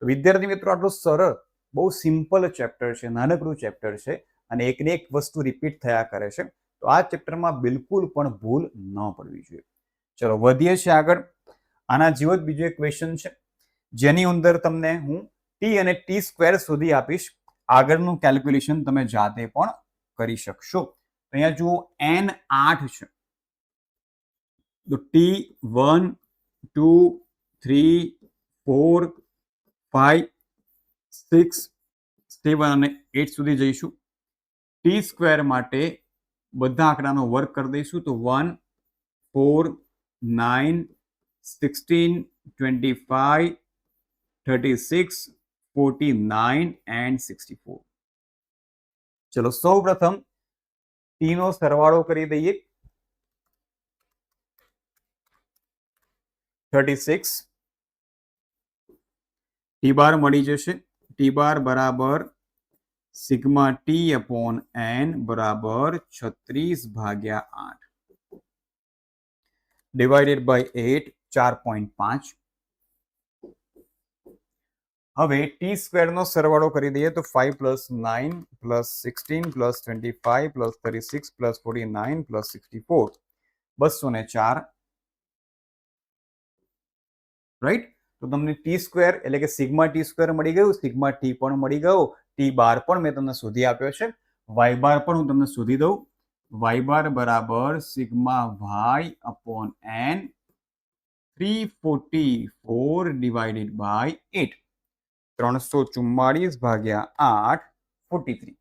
તો વિદ્યાર્થી મિત્રો, આટલું સરળ, બહુ સિમ્પલ ચેપ્ટર છે, નાનકડું ચેપ્ટર છે અને એકને એક વસ્તુ રિપીટ થયા કરે છે. તો આ ચેપ્ટરમાં બિલકુલ પણ ભૂલ ન પડવી જોઈએ. ચલો વધીએ છીએ આગળ. આના જેવો જ બીજો એક ક્વેશ્ચન છે, જેની અંદર તમને હું ટી અને ટી સ્ક્વેર સુધી આપીશ. આગળનું કેલ્ક્યુલેશન તમે જાતે પણ કરી શકશો. અહીંયા જુઓ n 8 છે. તો T1 2 3 4 5 6 7 અને 8 સુધી જઈશું. ટી સ્ક્વેર માટે બધા આંકડાનો વર્ગ કરી દઈશું. તો 1 4 9 16 25 36 49 and 64. ચલો સૌ પ્રથમ ટી નો સરવાળો કરી દઈએ. 36 ટી બાર મળી જશે. ટી બાર બરાબર સિગ્મા ટી અપોન એન બરાબર 36/8 ડિવાઇડેડ બાય 8 4.5. હવે ટી સ્ક્વેર નો સરવાળો કરી દઈએ. તો 5 + 9 + 16 + 25 + 36 + 49 + 64 204. રાઈટ. તો તમને ટી સ્ક્વેર એટલે કે સિગ્મા ટી સ્ક્વેર મળી ગયું, સિગ્મા ટી પણ મળી ગયો, ટી બાર પણ મેં તમને શોધી આપ્યો છે, વાય બાર પણ હું તમને શોધી દઉં. વાય બાર બરાબર sigma Y upon N 344 divided by 8 344/8 43.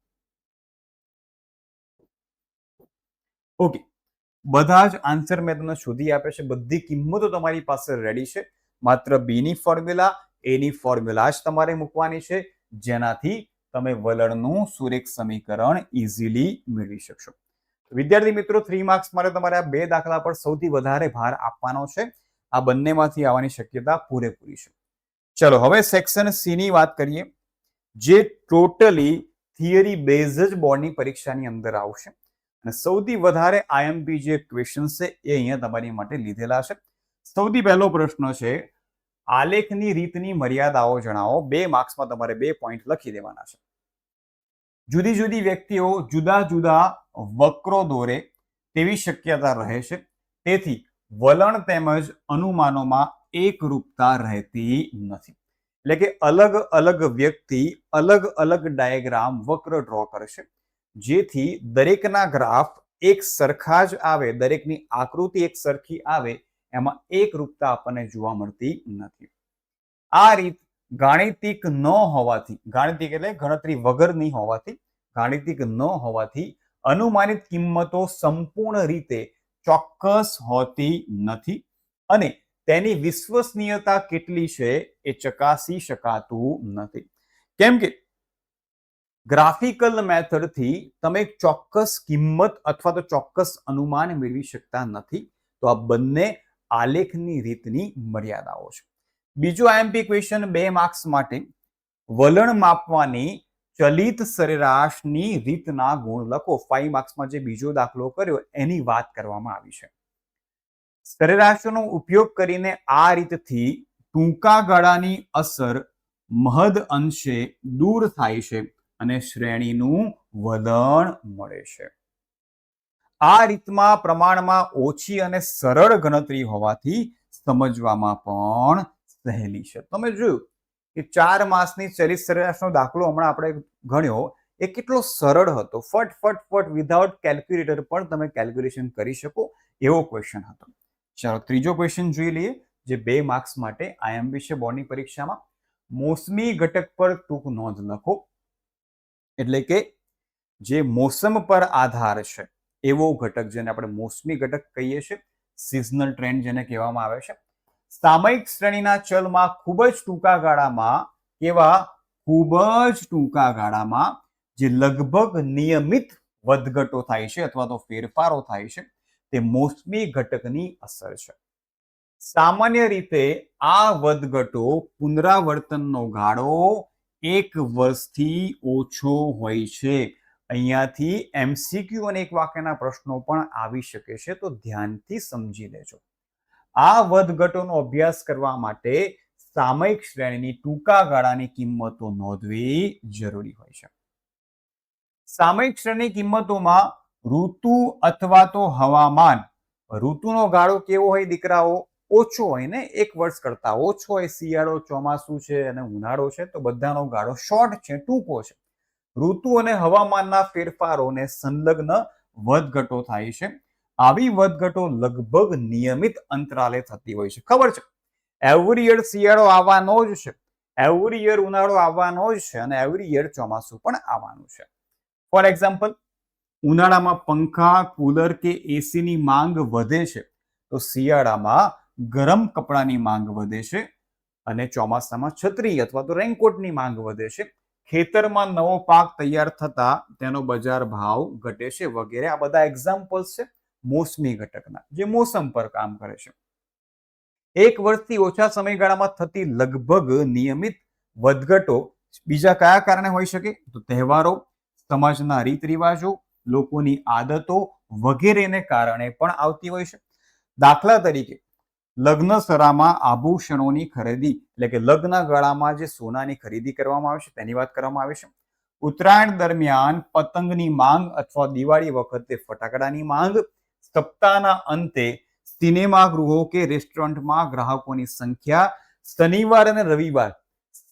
Okay, બધા જ આન્સર મેં તમને શોધી આપ્યા છે. બધી કિંમતો તમારી પાસે રેડી છે. માત્ર બી ની ફોર્મ્યુલા, એ ની ફોર્મ્યુલા જ તમારે મૂકવાની છે, જેનાથી તમે વલણનું સુરેખ સમીકરણ ઇઝીલી મેળવી શકશો. વિદ્યાર્થી મિત્રો, 3 માર્ક્સ માટે તમારે આ બે દાખલા પર સૌથી વધારે ભાર આપવાનો છે. આ બંનેમાંથી આવવાની શક્યતા પૂરેપૂરી છે. ચલો હવે સેક્શન સી ની વાત કરીએ, જે ટોટલી થિયરી બેઝ જ બોર્ડની પરીક્ષાની અંદર આવશે. અને સૌથી વધારે આઈએમપી જે ક્વેશ્ચન છે એ અહીંયા તમારી માટે લીધેલા છે. સૌથી પહેલો પ્રશ્ન છે, આલેખની રીતની મર્યાદાઓ જણાવો. 2 માર્ક્સમાં તમારે 2 પોઈન્ટ લખી દેવાના છે. જુદી જુદી વ્યક્તિઓ જુદા જુદા વક્રો દોરે તેવી શક્યતા રહે છે. તેથી વલણ તેમજ અનુમાનોમાં એકરૂપતા રહેતી નથી. એટલે કે અલગ અલગ વ્યક્તિ અલગ અલગ ડાયાગ્રામ વક્ર ડ્રો કરશે, જેથી દરેકના ગ્રાફ એક સરખા જ આવે, દરેકની આકૃતિ એક સરખી આવે, એમાં એકરૂપતા આપણને જોવા મળતી નથી. આ રીત ગાણિતિક ન હોવાથી, ગાણિતિક એટલે ગણતરી વગરની હોવાથી, ગાણિતિક ન હોવાથી અનુમાનિત કિંમતો સંપૂર્ણ રીતે ચોક્કસ હોતી નથી અને તેની વિશ્વસનીયતા કેટલી છે એ ચકાસી શકાતું નથી. કેમ કે ગ્રાફિકલ મેથડથી તમે એક ચોક્કસ કિંમત અથવા તો ચોક્કસ અનુમાન મેળવી શકતા નથી. તો આ બંને આલેખની રીતની મર્યાદાઓ છે. બીજો આઈએમપી ક્વેશ્ચન 2 માર્ક્સ માટે વલણ માપવાની ચલિત સરેરાશની રીતના ગુણ લખો. 5 માર્ક્સમાં જે બીજો દાખલો કર્યો એની વાત કરવામાં આવી છે. સરેરાશનો ઉપયોગ કરીને આ રીતથી ટૂંકા ગાળાની અસર મહદ અંશે દૂર થાય છે અને શ્રેણીનું વલણ મળે છે. આ રીતમાં પ્રમાણમાં ઓછી અને સરળ ગણતરી હોવાથી સમજવામાં પણ સહેલી છે. તમે જોયું કે 4 માસની ચલિત સરેરાશનો દાખલો હમણાં આપણે ગણ્યો એ કેટલો સરળ હતો. ફટ વિધાઉટ કેલ્ક્યુલેટર પણ તમે કેલ્ક્યુલેશન કરી શકો એવો ક્વેશ્ચન હતો. ચાલો ત્રીજો ક્વેશ્ચન જોઈ લઈએ, જે 2 માર્ક્સ માટે આઈએમપી છે બોર્ડની પરીક્ષામાં. મોસમી ઘટક પર ટૂંક નોંધ લખો. એટલે કે જે મોસમ પર આધાર છે એવો ઘટક, જેને આપણે મોસમી ઘટક કહીએ છીએ, સિઝનલ ટ્રેન્ડ જેને કહેવામાં આવે છે. સામયિક શ્રેણીના ચલમાં ખૂબ જ ટૂંકા ગાળામાં જે લગભગ નિયમિત વધઘટો થાય છે અથવા તો ફેરફારો થાય છે તે મોસમી ઘટકની અસર છે. સામાન્ય રીતે આ વધઘટો પુનરાવર્તનનો ગાળો 1 વર્ષથી ઓછો હોય છે. અહીંયાથી એમસીક્યુ અને એક વાક્યના પ્રશ્નો પણ આવી શકે છે, તો ધ્યાનથી સમજી લેજો. આ વધઘટોનો અભ્યાસ કરવા માટે સામયિક શ્રેણીની ટૂંકા ગાળાની કિંમતો નોંધવી જરૂરી હોય છે. સામયિક શ્રેણી કિંમતોમાં ઋતુ અથવા તો હવામાન, ઋતુનો ગાળો કેવો હોય દીકરાઓ? ઓછો હોય ને, 1 વર્ષ કરતા ઓછો હોય. શિયાળો, ચોમાસું છે અને ઉનાળો છે તો બધાનો ગાળો શોર્ટ છે, ટૂંકો છે. ઋતુ અને હવામાનના ફેરફારોને સંલગ્ન વધઘટો થાય છે. આવી વધઘટો લગભગ નિયમિત અંતરાલે થતી હોય છે. ખબર છે, એવરી યર શિયાળો આવવાનો જ છે, એવરી યર ઉનાળો આવવાનો જ છે અને એવરી યર ચોમાસું પણ આવવાનું છે. ફોર એક્ઝામ્પલ, ઉનાળામાં પંખા, કુલર કે એસીની માંગ વધે છે તો શિયાળામાં ગરમ કપડાની માંગ વધે છે અને ચોમાસામાં છત્રી અથવા તો રેનકોટની માંગ વધે છે. ખેતરમાં નવો પાક તૈયાર થતા તેનો બજાર ભાવ ઘટે છે વગેરે. આ બધા એક્ઝામ્પલ્સ છે મોસમી ઘટકના, જે મોસમ પર કામ કરે છે. 1 વર્ષથી ઓછા સમયગાળામાં થતી લગભગ નિયમિત વધઘટો બીજા કયા કારણે હોઈ શકે? તો તહેવારો, સમાજના રીત રિવાજો, લોકોની આદતો વગેરેને કારણે પણ આવતી હોય છે. દાખલા તરીકે, લગ્નસરામાં આભૂષણોની ખરીદી, એટલે કે લગ્ન ગાળામાં જે સોનાની ખરીદી કરવામાં આવે છે તેની વાત કરવામાં આવે છે. ઉત્તરાયણ દરમિયાન પતંગની માંગ અથવા દિવાળી વખતે ફટાકડાની માંગ. સપ્તાહના અંતે સિનેમા ગૃહો કે રેસ્ટોરન્ટમાં ગ્રાહકોની સંખ્યા. શનિવાર અને રવિવાર,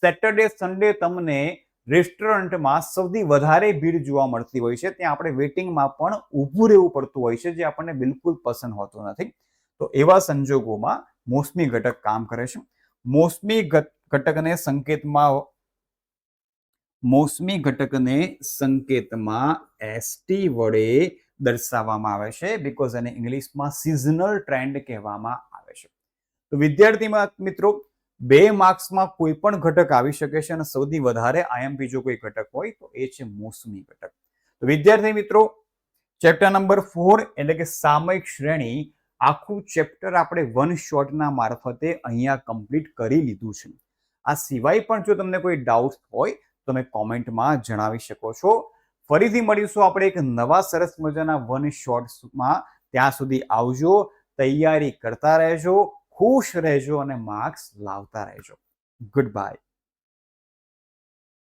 સેટરડે સન્ડે તમને રેસ્ટોરન્ટમાં સૌથી વધારે ભીડ જોવા મળતી હોય છે. ત્યાં આપણે વેટિંગમાં પણ ઊભું રહેવું પડતું હોય છે, જે આપણને બિલકુલ પસંદ હોતું નથી. તો એવા સંજોગોમાં મોસમી ઘટક કામ કરે છે. મોસમી ઘટકને સંકેતમાં એસટી વડે દર્શાવવામાં આવે છે, બીકોઝ એને ઇંગ્લિશમાં સિઝનલ ટ્રેન્ડ કહેવામાં આવે છે. તો વિદ્યાર્થી મિત્રો, 2 માર્ક્સમાં કોઈ પણ ઘટક આવી શકે છે અને સૌથી વધારે આઈએમપી જો કોઈ ઘટક હોય તો એ છે મોસમી ઘટક. તો વિદ્યાર્થી મિત્રો, ચેપ્ટર નંબર 4 એટલે કે સામયિક શ્રેણી, આખું ચેપ્ટર આપણે વન શોટના મારફતે અહીંયા કમ્પ્લીટ કરી લીધું છે. આ સિવાય પણ જો તમને કોઈ ડાઉટ હોય તો તમે કોમેન્ટમાં જણાવી શકો છો. ફરીથી મળીશું આપણે એક નવા સરસ મજાના વન શોટ્સમાં. ત્યાં સુધી આવજો, તૈયારી કરતા રહેજો, ખુશ રહેજો અને માર્ક્સ લાવતા રહેજો. Good bye.